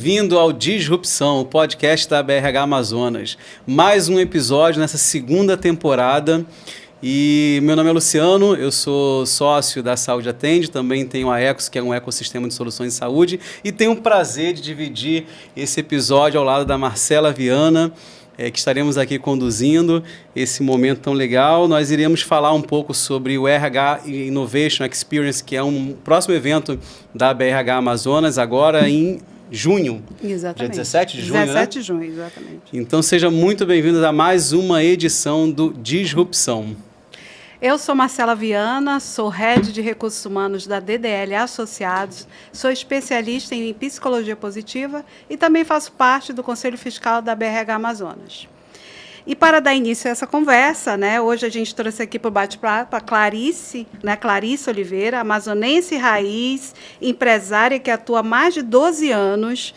Bem-vindo ao Disrupção, o podcast da BRH Amazonas. Mais um episódio nessa segunda temporada. E meu nome é Luciano, eu sou sócio da Saúde Atende, também tenho a Ecos, que é um ecossistema de soluções de saúde, e tenho o prazer de dividir esse episódio ao lado da Marcela Viana, que estaremos aqui conduzindo esse momento tão legal. Nós iremos falar um pouco sobre o RH Innovation Experience, que é um próximo evento da BRH Amazonas, agora em junho. Exatamente. Dia 17 de junho, 17 né? de junho, exatamente. Então, seja muito bem-vindo a mais uma edição do Disrupção. Eu sou Marcela Viana, sou Head de Recursos Humanos da DDL Associados, sou especialista em Psicologia Positiva e também faço parte do Conselho Fiscal da BRH Amazonas. E para dar início a essa conversa, hoje a gente trouxe aqui para o bate-papo a Clarice, Clarice Oliveira, amazonense raiz, empresária que atua há mais de 12 anos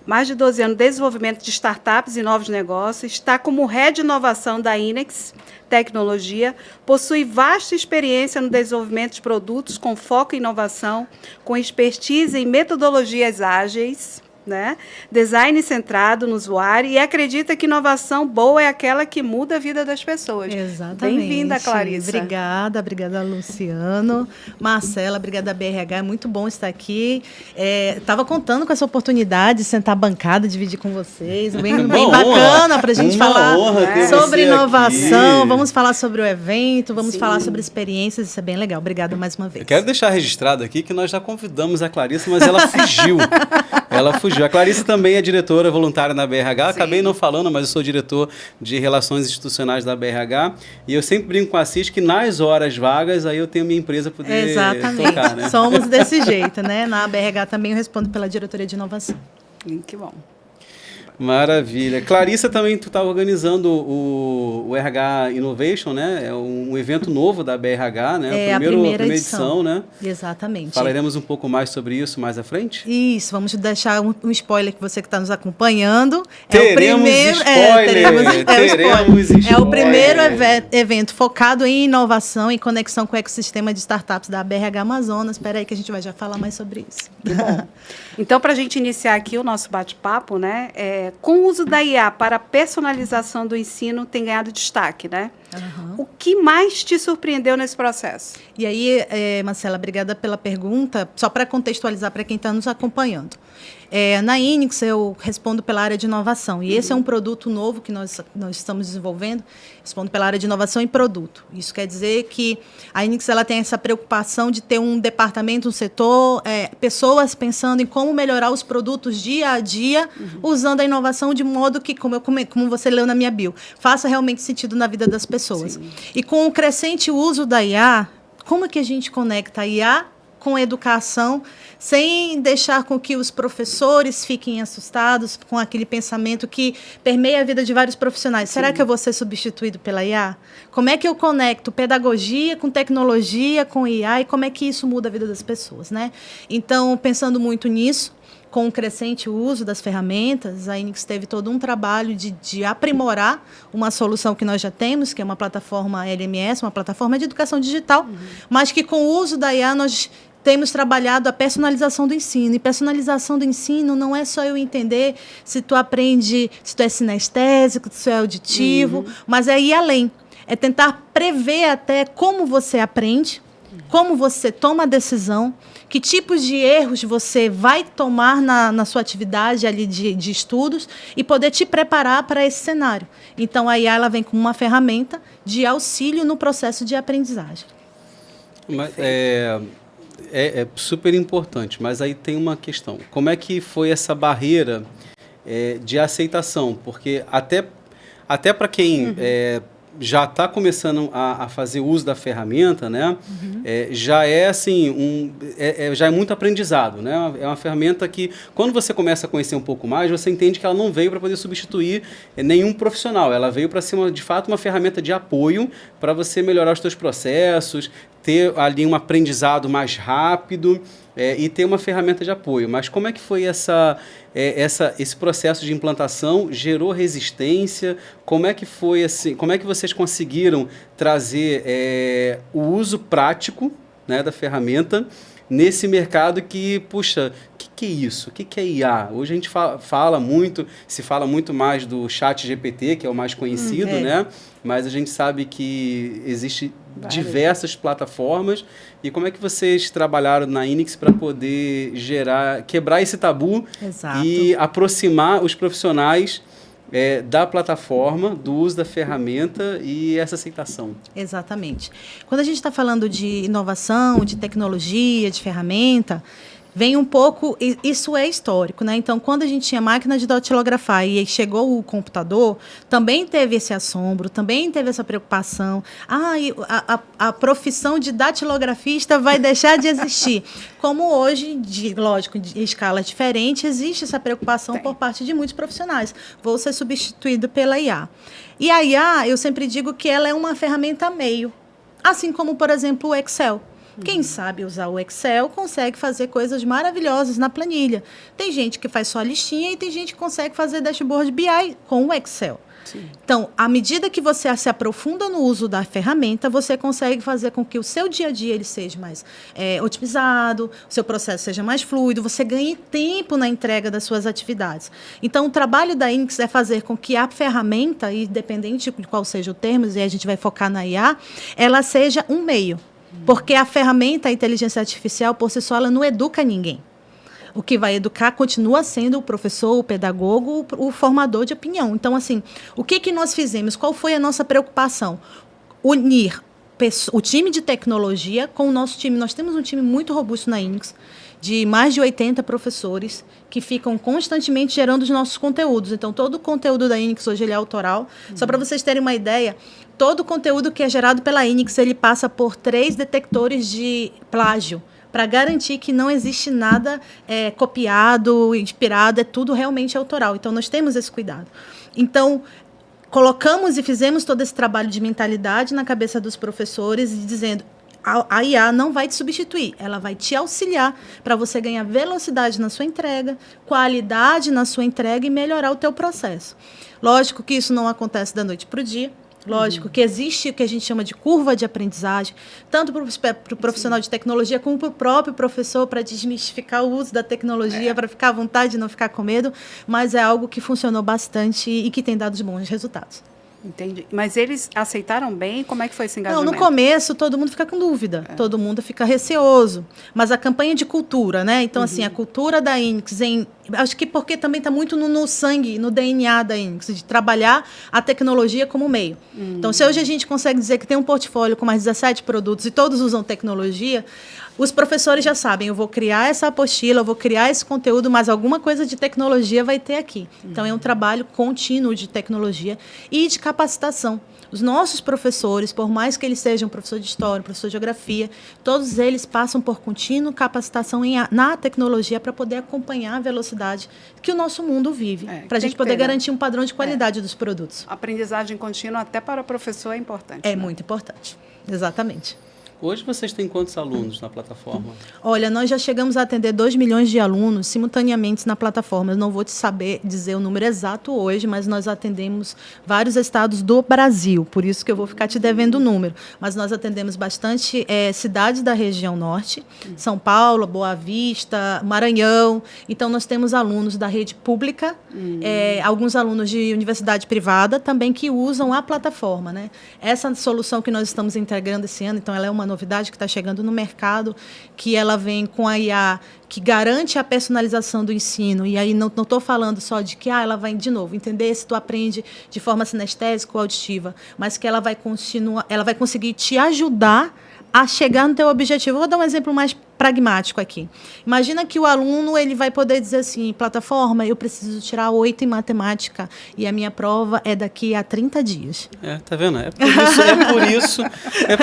no desenvolvimento de startups e novos negócios, está como Head de Inovação da Inex Tecnologia, possui vasta experiência no desenvolvimento de produtos com foco em inovação, com expertise em metodologias ágeis, design centrado no usuário, e acredita que inovação boa é aquela que muda a vida das pessoas. Exatamente. Bem-vinda, Clarice. Obrigada, Luciano. Marcela, obrigada, BRH. É muito bom estar aqui. Estava contando com essa oportunidade de sentar à bancada, dividir com vocês. Bem bacana para a gente falar sobre inovação. Aqui. Vamos falar sobre o evento, vamos falar sobre experiências. Isso é bem legal. Obrigada mais uma vez. Eu quero deixar registrado aqui que nós já convidamos a Clarice, mas ela fugiu. A Clarice também é diretora voluntária na BRH. Sim. Acabei não falando, mas eu sou diretor de Relações Institucionais da BRH. E eu sempre brinco com a Cis que nas horas vagas aí eu tenho minha empresa para poder tocar, né? Somos desse jeito, Na BRH também eu respondo pela diretoria de inovação. Que bom. Maravilha. Clarissa, também tu está organizando o RH Innovation, É um evento novo da BRH, É a primeira edição, Exatamente. Falaremos um pouco mais sobre isso mais à frente? Isso, vamos deixar um spoiler que você que está nos acompanhando. Teremos spoiler. É o primeiro evento focado em inovação e conexão com o ecossistema de startups da BRH Amazonas. Espera aí que a gente vai já falar mais sobre isso. Bom. Então, para a gente iniciar aqui o nosso bate-papo, com o uso da IA para a personalização do ensino tem ganhado destaque, Uhum. O que mais te surpreendeu nesse processo? E aí, Marcela, obrigada pela pergunta. Só para contextualizar para quem está nos acompanhando. Na Inex, eu respondo pela área de inovação. E esse é um produto novo que nós estamos desenvolvendo. Respondo pela área de inovação e produto. Isso quer dizer que a Inex ela tem essa preocupação de ter um departamento, um setor, pessoas pensando em como melhorar os produtos dia a dia, usando a inovação de modo que, como você leu na minha bio, faça realmente sentido na vida das pessoas. Sim. E com o crescente uso da IA, como é que a gente conecta a IA com a educação, sem deixar com que os professores fiquem assustados com aquele pensamento que permeia a vida de vários profissionais? Sim. Será que eu vou ser substituído pela IA? Como é que eu conecto pedagogia com tecnologia, com IA, e como é que isso muda a vida das pessoas, Então, pensando muito nisso, com o crescente uso das ferramentas, a Inex teve todo um trabalho de aprimorar uma solução que nós já temos, que é uma plataforma LMS, uma plataforma de educação digital, mas que com o uso da IA nós temos trabalhado a personalização do ensino. E personalização do ensino não é só eu entender se tu aprende, se tu é sinestésico, se tu é auditivo, mas é ir além. É tentar prever até como você aprende, como você toma a decisão, que tipos de erros você vai tomar na sua atividade ali de estudos e poder te preparar para esse cenário. Então, a IA ela vem como uma ferramenta de auxílio no processo de aprendizagem. Mas, é super importante, mas aí tem uma questão. Como é que foi essa barreira de aceitação? Porque até para quem já está começando a fazer uso da ferramenta, já é assim, já é muito aprendizado, É uma ferramenta que, quando você começa a conhecer um pouco mais, você entende que ela não veio para poder substituir nenhum profissional. Ela veio para ser, de fato, uma ferramenta de apoio para você melhorar os seus processos, ter ali um aprendizado mais rápido e ter uma ferramenta de apoio. Mas como é que foi esse processo de implantação? Gerou resistência? Como é que foi assim? Como é que vocês conseguiram trazer o uso prático, da ferramenta nesse mercado que, puxa, o que é isso? O que é IA? Hoje a gente se fala muito mais do chat GPT, que é o mais conhecido, né? Mas a gente sabe que existe diversas plataformas. E como é que vocês trabalharam na Inix para poder quebrar esse tabu e aproximar os profissionais da plataforma, do uso da ferramenta e essa aceitação? Exatamente. Quando a gente está falando de inovação, de tecnologia, de ferramenta, vem um pouco, isso é histórico, né? Então, quando a gente tinha máquina de datilografar e chegou o computador, também teve esse assombro, também teve essa preocupação. A profissão de datilografista vai deixar de existir. Como hoje, lógico, de escala diferente, existe essa preocupação por parte de muitos profissionais. Vou ser substituído pela IA. E a IA, eu sempre digo que ela é uma ferramenta meio. Assim como, por exemplo, o Excel. Quem sabe usar o Excel consegue fazer coisas maravilhosas na planilha. Tem gente que faz só a listinha e tem gente que consegue fazer dashboard BI com o Excel. Sim. Então, à medida que você se aprofunda no uso da ferramenta, você consegue fazer com que o seu dia a dia ele seja mais otimizado, o seu processo seja mais fluido, você ganhe tempo na entrega das suas atividades. Então, o trabalho da Inix é fazer com que a ferramenta, independente de qual seja o termo, e a gente vai focar na IA, ela seja um meio. Porque a ferramenta, a inteligência artificial, por si só, ela não educa ninguém. O que vai educar continua sendo o professor, o pedagogo, o formador de opinião. Então, assim, o que nós fizemos? Qual foi a nossa preocupação? Unir o time de tecnologia com o nosso time. Nós temos um time muito robusto na Inix, de mais de 80 professores, que ficam constantemente gerando os nossos conteúdos. Então, todo o conteúdo da Inix hoje ele é autoral. Só para vocês terem uma ideia, todo o conteúdo que é gerado pela Inix, ele passa por 3 detectores de plágio, para garantir que não existe nada copiado, inspirado, é tudo realmente autoral. Então, nós temos esse cuidado. Então, colocamos e fizemos todo esse trabalho de mentalidade na cabeça dos professores, dizendo: a IA não vai te substituir, ela vai te auxiliar para você ganhar velocidade na sua entrega, qualidade na sua entrega e melhorar o teu processo. Lógico que isso não acontece da noite para o dia. Lógico que existe o que a gente chama de curva de aprendizagem, tanto para o profissional de tecnologia como para o próprio professor, para desmistificar o uso da tecnologia, para ficar à vontade e não ficar com medo, mas é algo que funcionou bastante e que tem dado bons resultados. Entendi. Mas eles aceitaram bem? Como é que foi esse engajamento? Não, no começo todo mundo fica com dúvida, todo mundo fica receoso. Mas a campanha de cultura, né? Então, assim, a cultura da Inix, acho que porque também está muito no sangue, no DNA da Inix, de trabalhar a tecnologia como meio. Então, se hoje a gente consegue dizer que tem um portfólio com mais 17 produtos e todos usam tecnologia, os professores já sabem, eu vou criar essa apostila, eu vou criar esse conteúdo, mas alguma coisa de tecnologia vai ter aqui. Então, é um trabalho contínuo de tecnologia e de capacitação. Os nossos professores, por mais que eles sejam professor de história, professor de geografia, todos eles passam por contínua capacitação na tecnologia para poder acompanhar a velocidade que o nosso mundo vive, para a gente poder garantir um padrão de qualidade dos produtos. A aprendizagem contínua até para o professor é importante. É muito importante, exatamente. Hoje vocês têm quantos alunos na plataforma? Olha, nós já chegamos a atender 2 milhões de alunos simultaneamente na plataforma. Eu não vou te saber dizer o número exato hoje, mas nós atendemos vários estados do Brasil, por isso que eu vou ficar te devendo o número. Mas nós atendemos bastante cidades da região norte, São Paulo, Boa Vista, Maranhão. Então, nós temos alunos da rede pública, alguns alunos de universidade privada também que usam a plataforma, né? Essa solução que nós estamos integrando esse ano, então, ela é uma novidade que está chegando no mercado, que ela vem com a IA, que garante a personalização do ensino. E aí não estou falando só de que ela vai, de novo, entender se tu aprende de forma sinestésica ou auditiva, mas que ela vai conseguir te ajudar a chegar no teu objetivo. Vou dar um exemplo mais pragmático aqui. Imagina que o aluno ele vai poder dizer assim: plataforma, eu preciso tirar 8 em matemática e a minha prova é daqui a 30 dias. Tá vendo? É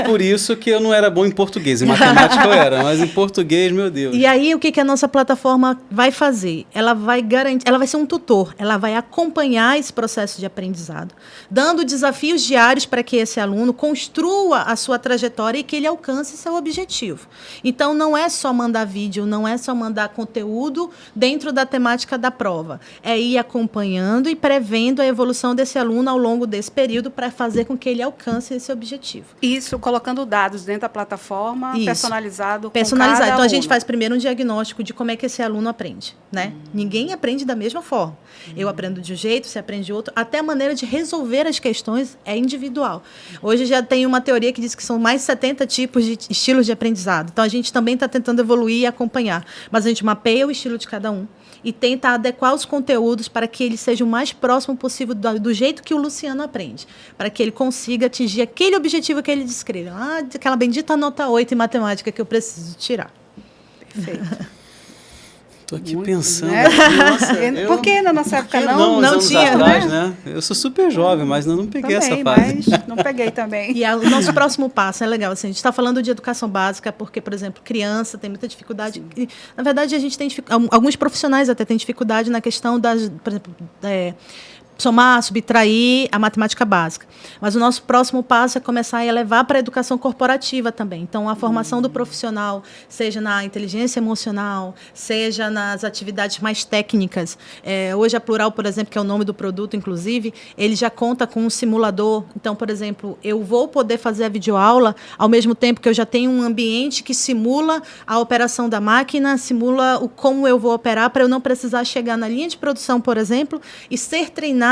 por isso que eu não era bom em português. Em matemática eu era, mas em português, meu Deus. E aí, o que a nossa plataforma vai fazer? Ela vai garantir, ela vai ser um tutor, ela vai acompanhar esse processo de aprendizado, dando desafios diários para que esse aluno construa a sua trajetória e que ele alcance seu objetivo. Então, não é é só mandar vídeo, não é só mandar conteúdo dentro da temática da prova. É ir acompanhando e prevendo a evolução desse aluno ao longo desse período para fazer com que ele alcance esse objetivo. Isso, colocando dados dentro da plataforma, personalizado. Personalizado. Então, a gente faz primeiro um diagnóstico de como é que esse aluno aprende, né? Ninguém aprende da mesma forma. Eu aprendo de um jeito, você aprende de outro. Até a maneira de resolver as questões é individual. Hoje já tem uma teoria que diz que são mais 70 tipos de estilos de aprendizado. Então, a gente também está tentando evoluir e acompanhar. Mas a gente mapeia o estilo de cada um e tenta adequar os conteúdos para que ele seja o mais próximo possível do jeito que o Luciano aprende, para que ele consiga atingir aquele objetivo que ele descreve. Aquela bendita nota 8 em matemática que eu preciso tirar. Perfeito. Estou aqui pensando. Né? Nossa, por que na nossa época não tinha, atrás, né? Eu sou super jovem, mas não peguei também, essa fase. Mas não peguei também. E o nosso próximo passo é legal. Assim, a gente está falando de educação básica porque, por exemplo, criança tem muita dificuldade. E, na verdade, a gente tem alguns profissionais até têm dificuldade na questão das, por exemplo, somar, subtrair a matemática básica. Mas o nosso próximo passo é começar a elevar para a educação corporativa também. Então, a formação do profissional, seja na inteligência emocional, seja nas atividades mais técnicas. Hoje, a Plural, por exemplo, que é o nome do produto, inclusive, ele já conta com um simulador. Então, por exemplo, eu vou poder fazer a videoaula ao mesmo tempo que eu já tenho um ambiente que simula a operação da máquina, simula como eu vou operar, para eu não precisar chegar na linha de produção, por exemplo, e ser treinado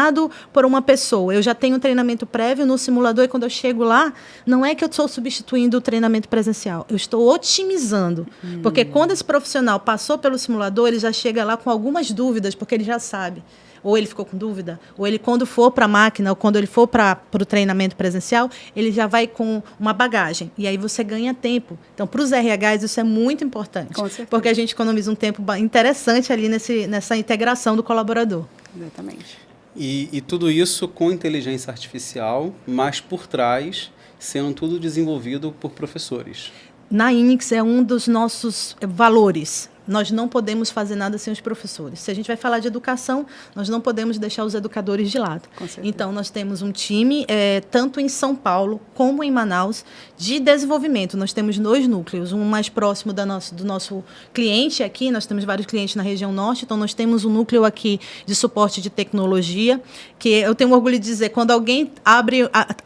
por uma pessoa. Eu já tenho um treinamento prévio no simulador e quando eu chego lá, não é que eu estou substituindo o treinamento presencial, eu estou otimizando. Porque quando esse profissional passou pelo simulador, ele já chega lá com algumas dúvidas, porque ele já sabe. Ou ele ficou com dúvida, ou ele, quando for para a máquina, ou quando ele for para o treinamento presencial, ele já vai com uma bagagem. E aí você ganha tempo. Então, para os RHs, isso é muito importante. Com certeza. Porque a gente economiza um tempo interessante ali nessa integração do colaborador. Exatamente. E tudo isso com inteligência artificial, mas por trás, sendo tudo desenvolvido por professores. Na INIX é um dos nossos valores. Nós não podemos fazer nada sem os professores. Se a gente vai falar de educação, nós não podemos deixar os educadores de lado. Então, nós temos um time, tanto em São Paulo como em Manaus, de desenvolvimento. Nós temos 2 núcleos, um mais próximo do nosso cliente aqui, nós temos vários clientes na região norte, então nós temos um núcleo aqui de suporte de tecnologia, que eu tenho orgulho de dizer, quando alguém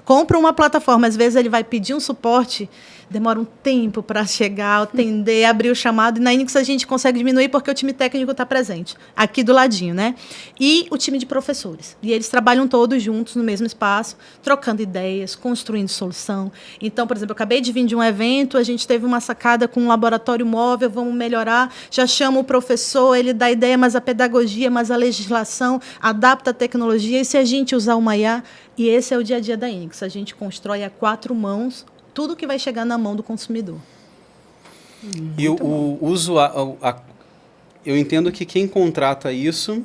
compra uma plataforma, às vezes ele vai pedir um suporte, demora um tempo para chegar, atender, abrir o chamado, e na INIX a gente consegue diminuir porque o time técnico está presente, aqui do ladinho, né? E o time de professores. E eles trabalham todos juntos no mesmo espaço, trocando ideias, construindo solução. Então, por exemplo, eu acabei de vir de um evento, a gente teve uma sacada com um laboratório móvel, vamos melhorar, já chama o professor, ele dá ideia, mas a pedagogia, mas a legislação, adapta a tecnologia, e se a gente usar uma IA, e esse é o dia a dia da INIX, a gente constrói a 4 mãos tudo que vai chegar na mão do consumidor. E o usuário, eu entendo que quem contrata isso,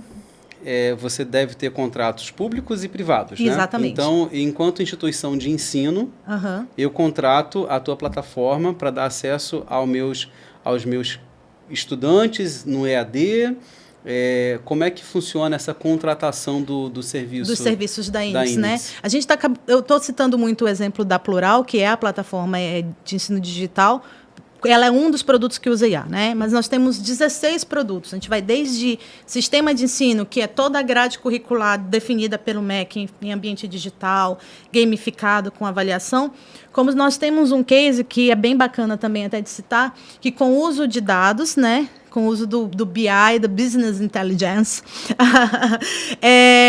você deve ter contratos públicos e privados, né? Exatamente. Então, enquanto instituição de ensino, eu contrato a tua plataforma para dar acesso aos meus estudantes no EAD. Como é que funciona essa contratação do serviço? Dos serviços da INIX, né? Eu estou citando muito o exemplo da Plural, que é a plataforma de ensino digital. Ela é um dos produtos que usa IA, né? Mas nós temos 16 produtos. A gente vai desde sistema de ensino, que é toda a grade curricular definida pelo MEC em ambiente digital, gamificado com avaliação, como nós temos um case que é bem bacana também até de citar, que com o uso de dados, né? Com o uso do BI, do Business Intelligence,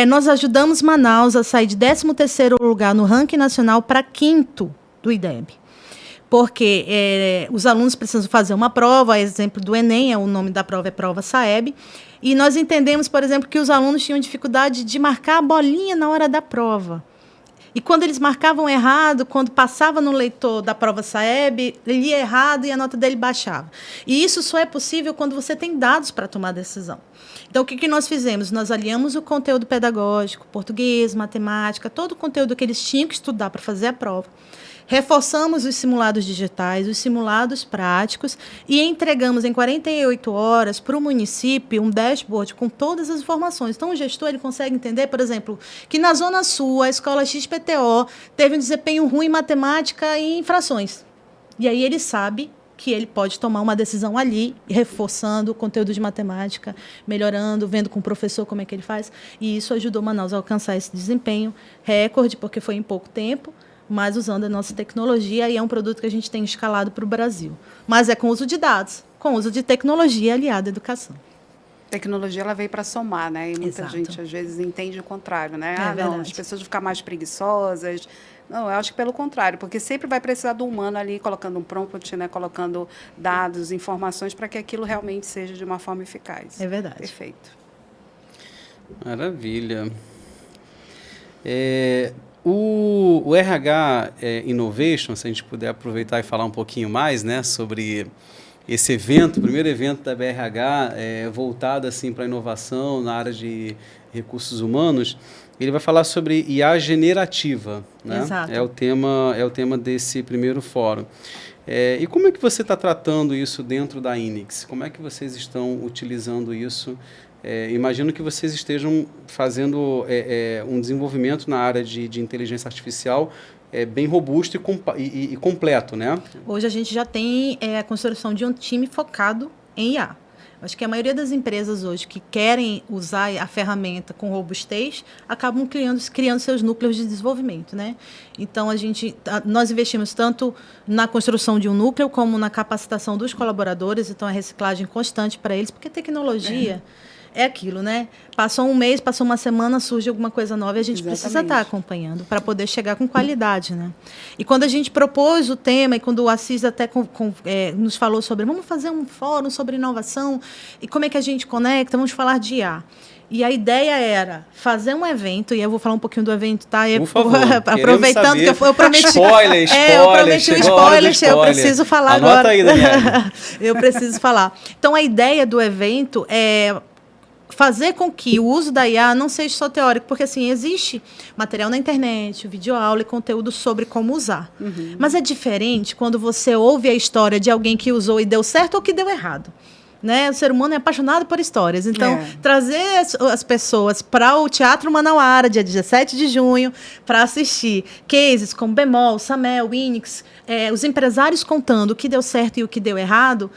nós ajudamos Manaus a sair de 13º lugar no ranking nacional para 5º do IDEB. Porque os alunos precisam fazer uma prova, exemplo do Enem, o nome da prova é Prova SAEB, e nós entendemos, por exemplo, que os alunos tinham dificuldade de marcar a bolinha na hora da prova. E quando eles marcavam errado, quando passava no leitor da prova SAEB, ele ia errado e a nota dele baixava. E isso só é possível quando você tem dados para tomar decisão. Então, o que nós fizemos? Nós aliamos o conteúdo pedagógico, português, matemática, todo o conteúdo que eles tinham que estudar para fazer a prova. Reforçamos os simulados digitais, os simulados práticos e entregamos em 48 horas para o município um dashboard com todas as informações. Então, o gestor ele consegue entender, por exemplo, que na Zona Sul, a escola XPTO teve um desempenho ruim em matemática e em frações. E aí ele sabe que ele pode tomar uma decisão ali, reforçando o conteúdo de matemática, melhorando, vendo com o professor como é que ele faz. E isso ajudou Manaus a alcançar esse desempenho recorde, porque foi em pouco tempo, mas usando a nossa tecnologia, e é um produto que a gente tem escalado para o Brasil. Mas é com uso de dados, com uso de tecnologia aliada à educação. Tecnologia, ela veio para somar, né? E muita Exato. gente, às vezes, entende o contrário, né? É Não, verdade. as pessoas vão ficar mais preguiçosas. Não, eu acho que pelo contrário, porque sempre vai precisar do humano ali, colocando um prompt, né? Colocando dados, informações, para que aquilo realmente seja de uma forma eficaz. É verdade. Perfeito. Maravilha. O RH Innovation, se a gente puder aproveitar e falar um pouquinho mais, né, sobre esse evento, o primeiro evento da BRH voltado assim, para a inovação na área de recursos humanos, ele vai falar sobre IA generativa, né? Exato. É o tema desse primeiro fórum. E como é que você está tratando isso dentro da INIX? Como é que vocês estão utilizando isso? Imagino que vocês estejam fazendo um desenvolvimento na área de inteligência artificial bem robusto e completo, né? Hoje a gente já tem a construção de um time focado em IA. Acho que a maioria das empresas hoje que querem usar a ferramenta com robustez acabam criando seus núcleos de desenvolvimento, né? Então, nós investimos tanto na construção de um núcleo como na capacitação dos colaboradores, então a reciclagem constante para eles, porque tecnologia é aquilo, né? Passou um mês, passou uma semana, surge alguma coisa nova e a gente precisa estar acompanhando para poder chegar com qualidade, né? E quando a gente propôs o tema, e quando o Assis até nos falou sobre, vamos fazer um fórum sobre inovação, e como é que a gente conecta, vamos falar de IA. E a ideia era fazer um evento, e eu vou falar um pouquinho do evento, tá? Por favor, aproveitando que eu prometi. Spoiler, eu prometi um spoiler, eu preciso falar Anota agora. Aí, Daniel. Eu preciso falar. Então, a ideia do evento é fazer com que o uso da IA não seja só teórico, porque assim, existe material na internet, videoaula e conteúdo sobre como usar. Uhum. Mas é diferente quando você ouve a história de alguém que usou e deu certo ou que deu errado. Né? O ser humano é apaixonado por histórias. Então, trazer as pessoas para o Teatro Manauara, dia 17 de junho, para assistir cases como Bemol, Samel, Winix, os empresários contando o que deu certo e o que deu errado,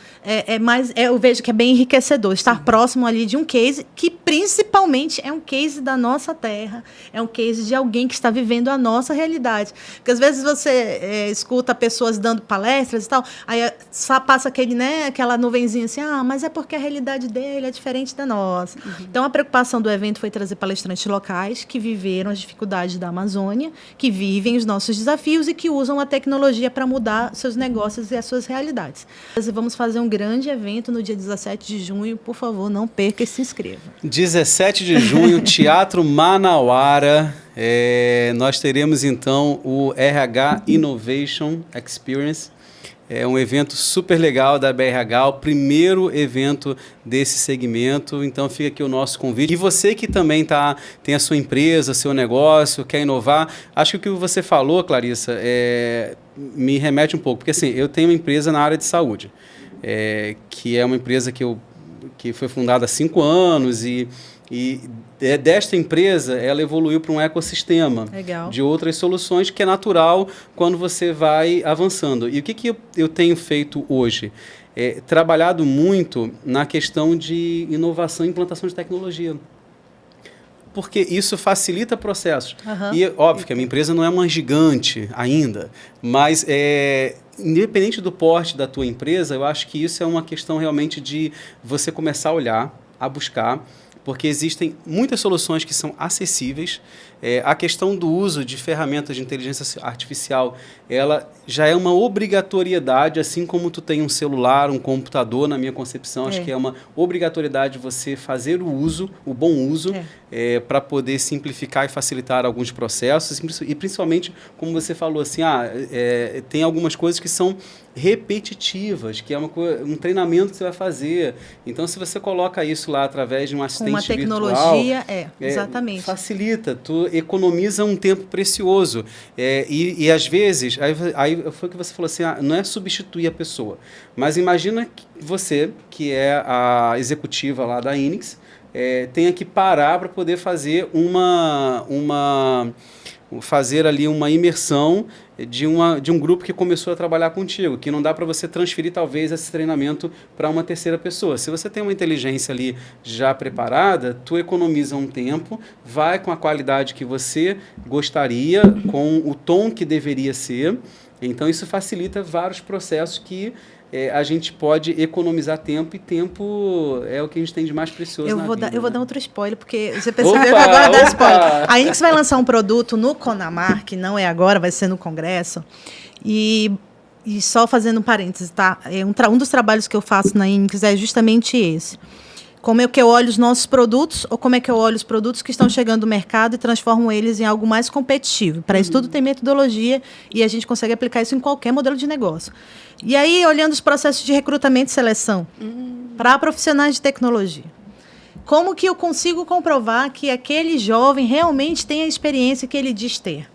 eu vejo que é bem enriquecedor. Estar próximo ali de um case que, principalmente, é um case da nossa terra, é um case de alguém que está vivendo a nossa realidade. Porque, às vezes, você escuta pessoas dando palestras e tal, aí só passa aquela nuvenzinha assim, mas é porque a realidade dele é diferente da nossa. Uhum. Então, a preocupação do evento foi trazer palestrantes locais que viveram as dificuldades da Amazônia, que vivem os nossos desafios e que usam a tecnologia para mudar seus negócios e as suas realidades. Vamos fazer um grande evento no dia 17 de junho. Por favor, não perca e se inscreva. 17 de junho, Teatro Manauara. Nós teremos, então, o RH Innovation Experience. É um evento super legal da BRH, o primeiro evento desse segmento, então fica aqui o nosso convite. E você que também tem a sua empresa, seu negócio, quer inovar, acho que o que você falou, Clarissa, me remete um pouco, porque assim, eu tenho uma empresa na área de saúde, que é uma empresa que foi fundada há 5 anos e desta empresa, ela evoluiu para um ecossistema de outras soluções que é natural quando você vai avançando. E o que eu tenho feito hoje? Trabalhado muito na questão de inovação e implantação de tecnologia. Porque isso facilita processos. Uhum. E, óbvio, que a minha empresa não é uma gigante ainda, mas independente do porte da tua empresa, eu acho que isso é uma questão realmente de você começar a olhar, a buscar, porque existem muitas soluções que são acessíveis. A questão do uso de ferramentas de inteligência artificial, ela já é uma obrigatoriedade, assim como tu tem um celular, um computador, na minha concepção, acho que é uma obrigatoriedade você fazer o bom uso, para poder simplificar e facilitar alguns processos, e principalmente, como você falou, assim, tem algumas coisas que são repetitivas, que é um treinamento que você vai fazer. Então, se você coloca isso lá através de um assistente virtual... Com uma tecnologia, exatamente. Facilita, tu economiza um tempo precioso. E às vezes, aí foi o que você falou assim, não é substituir a pessoa, mas imagina que você, que é a executiva lá da INIX, tenha que parar para poder fazer fazer ali uma imersão de um grupo que começou a trabalhar contigo, que não dá para você transferir talvez esse treinamento para uma terceira pessoa. Se você tem uma inteligência ali já preparada, tu economiza um tempo, vai com a qualidade que você gostaria, com o tom que deveria ser. Então isso facilita vários processos que a gente pode economizar tempo, e tempo é o que a gente tem de mais precioso na vida. Eu vou dar outro spoiler, porque você percebeu que agora dá spoiler. A Inix vai lançar um produto no Conamar, que não é agora, vai ser no Congresso, e só fazendo um parênteses, tá? Um dos trabalhos que eu faço na Inix é justamente esse. Como é que eu olho os nossos produtos, ou como é que eu olho os produtos que estão chegando no mercado e transformo eles em algo mais competitivo. Para isso tudo tem metodologia e a gente consegue aplicar isso em qualquer modelo de negócio. E aí, olhando os processos de recrutamento e seleção para profissionais de tecnologia. Como que eu consigo comprovar que aquele jovem realmente tem a experiência que ele diz ter?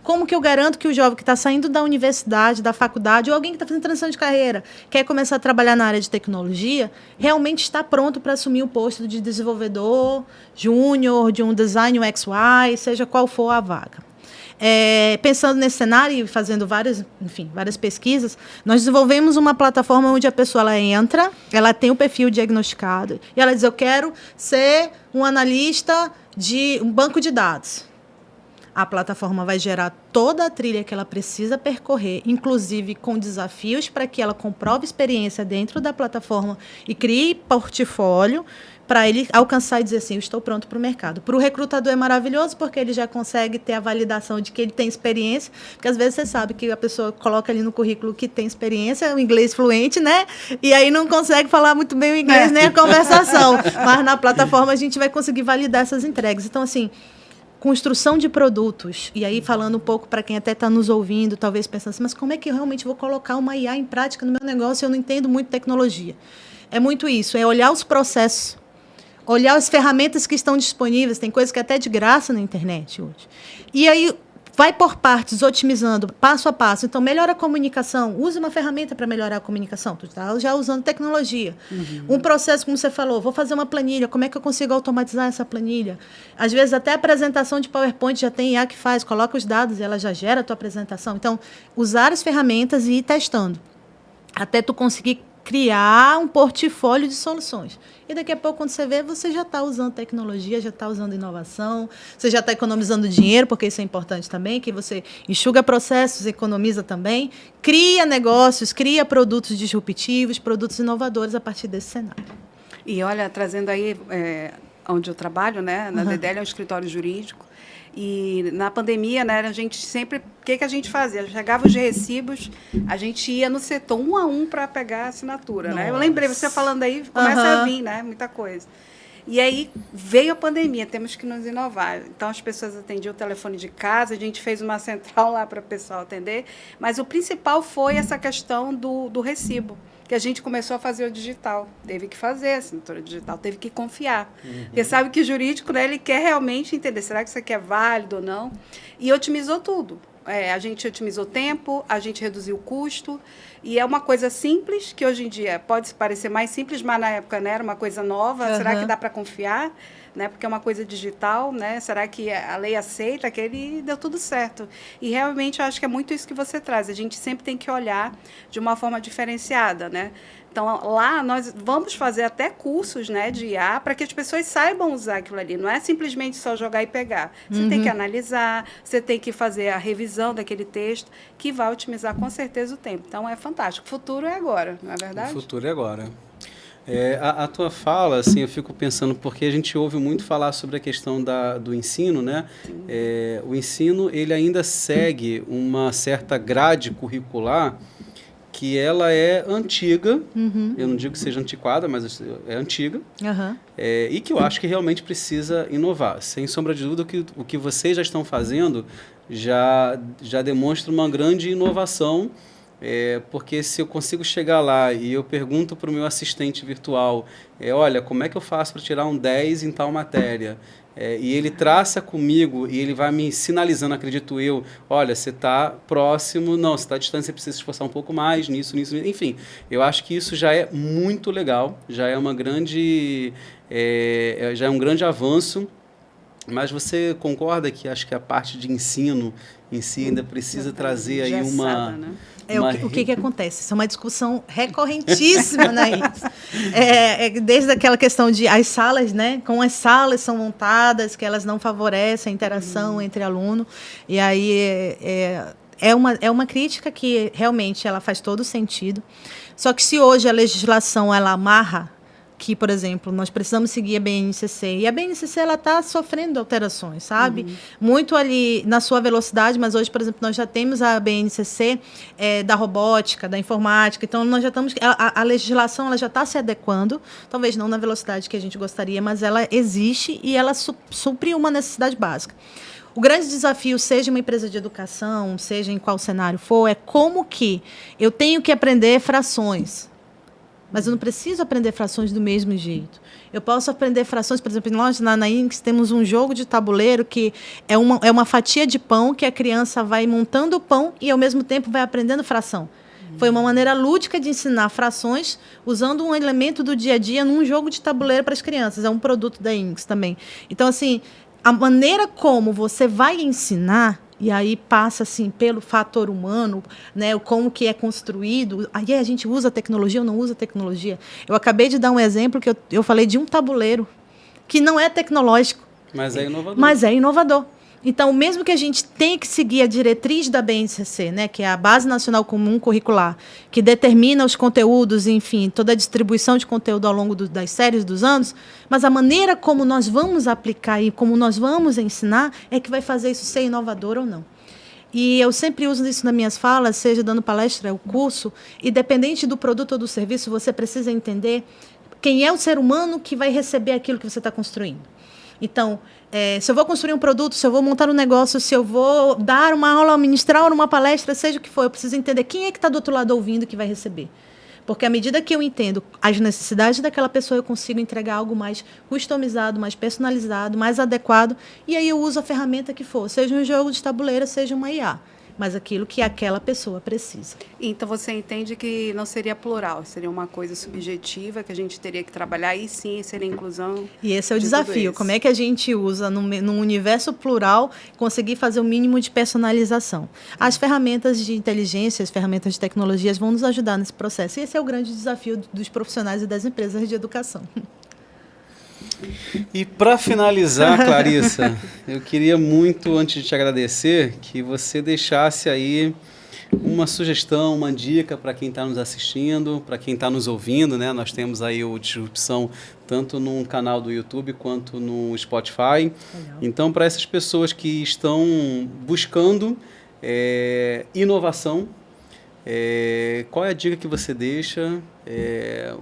Como que eu garanto que o jovem que está saindo da universidade, da faculdade, ou alguém que está fazendo transição de carreira, quer começar a trabalhar na área de tecnologia, realmente está pronto para assumir o posto de desenvolvedor júnior, de um design UX/UI, seja qual for a vaga. Pensando nesse cenário e fazendo várias pesquisas, nós desenvolvemos uma plataforma onde a pessoa ela entra, ela tem o perfil diagnosticado, e ela diz, eu quero ser um analista de um banco de dados. A plataforma vai gerar toda a trilha que ela precisa percorrer, inclusive com desafios para que ela comprove experiência dentro da plataforma e crie portfólio para ele alcançar e dizer assim, eu estou pronto para o mercado. Para o recrutador é maravilhoso, porque ele já consegue ter a validação de que ele tem experiência, porque às vezes você sabe que a pessoa coloca ali no currículo que tem experiência, o inglês fluente, né? E aí não consegue falar muito bem o inglês, nem a conversação. Mas na plataforma a gente vai conseguir validar essas entregas. Então, assim, construção de produtos, e aí falando um pouco para quem até está nos ouvindo, talvez pensando assim, mas como é que eu realmente vou colocar uma IA em prática no meu negócio? Eu não entendo muito tecnologia. É muito isso, é olhar os processos, olhar as ferramentas que estão disponíveis, tem coisas que é até de graça na internet hoje. E aí vai por partes, otimizando passo a passo. Então, melhora a comunicação. Use uma ferramenta para melhorar a comunicação. Tu está já usando tecnologia. Um processo, como você falou, vou fazer uma planilha. Como é que eu consigo automatizar essa planilha? Às vezes, até a apresentação de PowerPoint já tem IA que faz. Coloca os dados e ela já gera a tua apresentação. Então, usar as ferramentas e ir testando. Até tu conseguir criar um portfólio de soluções. E daqui a pouco, quando você vê, você já está usando tecnologia, já está usando inovação, você já está economizando dinheiro, porque isso é importante também, que você enxuga processos, economiza também, cria negócios, cria produtos disruptivos, produtos inovadores a partir desse cenário. E olha, trazendo aí onde eu trabalho, né, na DDL é um escritório jurídico, e na pandemia, né, a gente sempre... O que a gente fazia? Chegava os recibos, a gente ia no setor um a um para pegar a assinatura. Né? Eu lembrei, você falando aí, começa a vir, né, muita coisa. E aí veio a pandemia, temos que nos inovar. Então, as pessoas atendiam o telefone de casa, a gente fez uma central lá para o pessoal atender, mas o principal foi essa questão do recibo, que a gente começou a fazer o digital. Teve que fazer a assinatura digital, teve que confiar. Porque sabe que o jurídico, né, ele quer realmente entender, será que isso aqui é válido ou não? E otimizou tudo. A gente otimizou tempo, a gente reduziu o custo, e é uma coisa simples, que hoje em dia pode parecer mais simples, mas na época, né, era uma coisa nova. Será que dá para confiar? Né, porque é uma coisa digital, né? Será que a lei aceita? Aquele deu tudo certo. E realmente eu acho que é muito isso que você traz. A gente sempre tem que olhar de uma forma diferenciada, né? Então, lá nós vamos fazer até cursos, né, de IA para que as pessoas saibam usar aquilo ali. Não é simplesmente só jogar e pegar. Você tem que analisar, você tem que fazer a revisão daquele texto, que vai otimizar com certeza o tempo. Então, é fantástico. O futuro é agora, não é verdade? O futuro é agora. A tua fala, assim, eu fico pensando, porque a gente ouve muito falar sobre a questão do ensino, né? O ensino, ele ainda segue uma certa grade curricular que ela é antiga, eu não digo que seja antiquada, mas é antiga, e que eu acho que realmente precisa inovar. Sem sombra de dúvida, o que vocês já estão fazendo já demonstra uma grande inovação, porque se eu consigo chegar lá e eu pergunto para o meu assistente virtual, olha, como é que eu faço para tirar um 10 em tal matéria? E ele traça comigo e ele vai me sinalizando, acredito eu, olha, você está próximo, não, você está distante, você precisa se esforçar um pouco mais nisso, enfim. Eu acho que isso já é muito legal, já é um grande avanço, Mas você concorda que acho que a parte de ensino em si ainda precisa trazer aí uma... Né? O que acontece? Isso é uma discussão recorrentíssima na INCS. Desde aquela questão de as salas, né? Como as salas são montadas, que elas não favorecem a interação entre aluno. E aí é uma crítica que realmente ela faz todo sentido. Só que se hoje a legislação ela amarra que, por exemplo, nós precisamos seguir a BNCC. E a BNCC está sofrendo alterações, sabe? Muito ali na sua velocidade, mas hoje, por exemplo, nós já temos a BNCC da robótica, da informática. Então, nós já estamos... A legislação ela já está se adequando, talvez não na velocidade que a gente gostaria, mas ela existe e ela supre uma necessidade básica. O grande desafio, seja uma empresa de educação, seja em qual cenário for, é como que eu tenho que aprender frações. Mas eu não preciso aprender frações do mesmo jeito. Eu posso aprender frações, por exemplo, nós na INCS temos um jogo de tabuleiro que é uma fatia de pão que a criança vai montando o pão e, ao mesmo tempo, vai aprendendo fração. Foi uma maneira lúdica de ensinar frações usando um elemento do dia a dia num jogo de tabuleiro para as crianças. É um produto da INCS também. Então, assim, a maneira como você vai ensinar... E aí passa assim pelo fator humano, né, como que é construído. Aí a gente usa tecnologia ou não usa tecnologia. Eu acabei de dar um exemplo que eu falei de um tabuleiro que não é tecnológico. Mas é inovador. Mas é inovador. Então, mesmo que a gente tenha que seguir a diretriz da BNCC, né, que é a Base Nacional Comum Curricular, que determina os conteúdos, enfim, toda a distribuição de conteúdo ao longo das séries dos anos, mas a maneira como nós vamos aplicar e como nós vamos ensinar é que vai fazer isso ser inovador ou não. E eu sempre uso isso nas minhas falas, seja dando palestra ou curso, independente do produto ou do serviço, você precisa entender quem é o ser humano que vai receber aquilo que você está construindo. Então, se eu vou construir um produto, se eu vou montar um negócio, se eu vou dar uma aula, ministrar uma palestra, seja o que for, eu preciso entender quem é que está do outro lado ouvindo que vai receber. Porque à medida que eu entendo as necessidades daquela pessoa, eu consigo entregar algo mais customizado, mais personalizado, mais adequado, e aí eu uso a ferramenta que for, seja um jogo de tabuleiro, seja uma IA. Mas aquilo que aquela pessoa precisa. Então, você entende que não seria plural, seria uma coisa subjetiva, que a gente teria que trabalhar, e sim, seria inclusão. E esse é o desafio. Como é que a gente usa, num universo plural, conseguir fazer o mínimo de personalização? As ferramentas de inteligência, as ferramentas de tecnologias vão nos ajudar nesse processo. E esse é o grande desafio dos profissionais e das empresas de educação. E para finalizar, Clarissa, eu queria muito, antes de te agradecer, que você deixasse aí uma sugestão, uma dica para quem está nos assistindo, para quem está nos ouvindo, né? Nós temos aí o Disrupção tanto no canal do YouTube quanto no Spotify. Legal. Então, para essas pessoas que estão buscando inovação, qual é a dica que você deixa?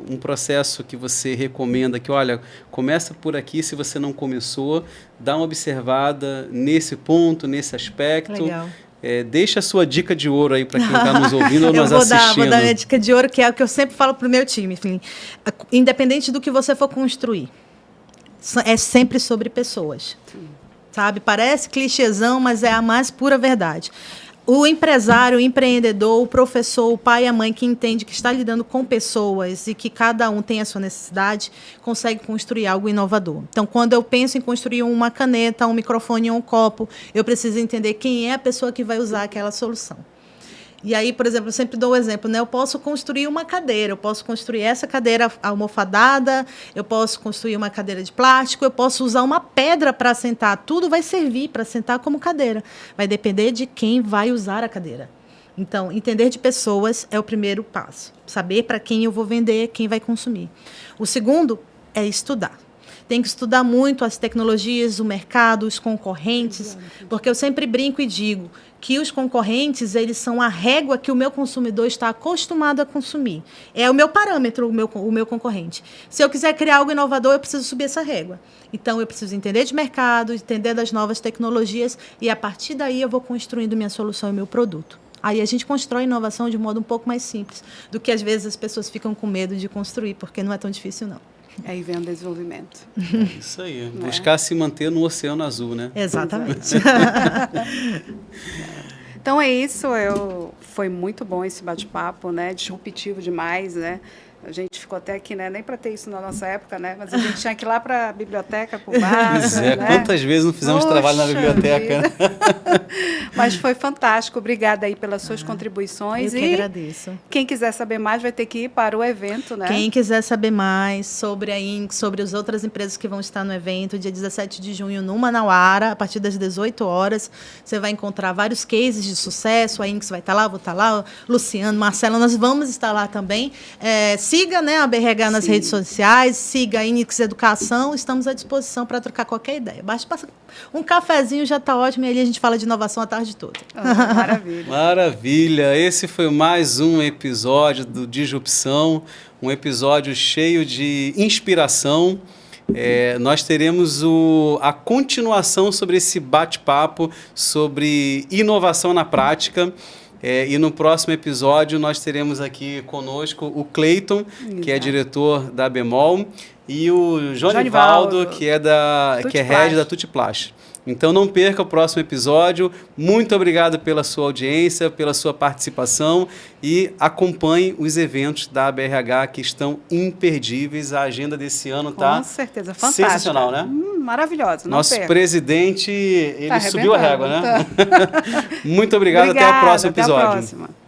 Um processo que você recomenda que, olha, começa por aqui, se você não começou, dá uma observada nesse ponto, nesse aspecto. Legal. Deixa a sua dica de ouro aí para quem está nos ouvindo ou nos assistindo. Vou dar a minha dica de ouro, que é o que eu sempre falo para o meu time. Enfim, independente do que você for construir, é sempre sobre pessoas. Sabe? Parece clichêzão, mas é a mais pura verdade. O empresário, o empreendedor, o professor, o pai e a mãe que entende que está lidando com pessoas e que cada um tem a sua necessidade, consegue construir algo inovador. Então, quando eu penso em construir uma caneta, um microfone ou um copo, eu preciso entender quem é a pessoa que vai usar aquela solução. E aí, por exemplo, eu sempre dou o exemplo, né? Eu posso construir uma cadeira, eu posso construir essa cadeira almofadada, eu posso construir uma cadeira de plástico, eu posso usar uma pedra para sentar. Tudo vai servir para sentar como cadeira. Vai depender de quem vai usar a cadeira. Então, entender de pessoas é o primeiro passo. Saber para quem eu vou vender, quem vai consumir. O segundo é estudar. Tem que estudar muito as tecnologias, o mercado, os concorrentes, porque eu sempre brinco e digo que os concorrentes, eles são a régua que o meu consumidor está acostumado a consumir. É o meu parâmetro, o meu concorrente. Se eu quiser criar algo inovador, eu preciso subir essa régua. Então, eu preciso entender de mercado, entender das novas tecnologias, e a partir daí eu vou construindo minha solução e meu produto. Aí a gente constrói inovação de modo um pouco mais simples do que, às vezes, as pessoas ficam com medo de construir, porque não é tão difícil, não. Aí vem o desenvolvimento. Isso aí. Buscar se manter no oceano azul, né? Exatamente. Então é isso. Foi muito bom esse bate-papo, né? Disruptivo demais, né? A gente ficou até aqui, né? Nem para ter isso na nossa época, né? Mas a gente tinha que ir lá para a biblioteca, para o bar. Pois é, né? quantas vezes não fizemos trabalho na biblioteca? Mas foi fantástico. Obrigada aí pelas suas contribuições. Eu que agradeço. Quem quiser saber mais vai ter que ir para o evento, né? Quem quiser saber mais sobre a INC, sobre as outras empresas que vão estar no evento, dia 17 de junho, no Manauara, a partir das 18 horas, você vai encontrar vários cases de sucesso. A INC vai estar lá, eu vou estar lá, Luciano, Marcelo, nós vamos estar lá também. Siga, né, a BRH nas redes sociais, siga a INX Educação, estamos à disposição para trocar qualquer ideia. Basta passar um cafezinho, já está ótimo, e ali a gente fala de inovação a tarde toda. Maravilha. Maravilha! Esse foi mais um episódio do Disrupção, um episódio cheio de inspiração. Nós teremos a continuação sobre esse bate-papo sobre inovação na prática. E no próximo episódio nós teremos aqui conosco o Cleiton, que é diretor da Bemol, e o Jonivaldo, que é head da Tutiplast. Então não perca o próximo episódio. Muito obrigado pela sua audiência, pela sua participação e acompanhe os eventos da BRH que estão imperdíveis. A agenda desse ano está com certeza, fantástica. Sensacional, né? Maravilhosa. Nosso presidente, ele tá subiu a régua, né? Tá. Muito obrigado, até o próximo episódio. Até a próxima.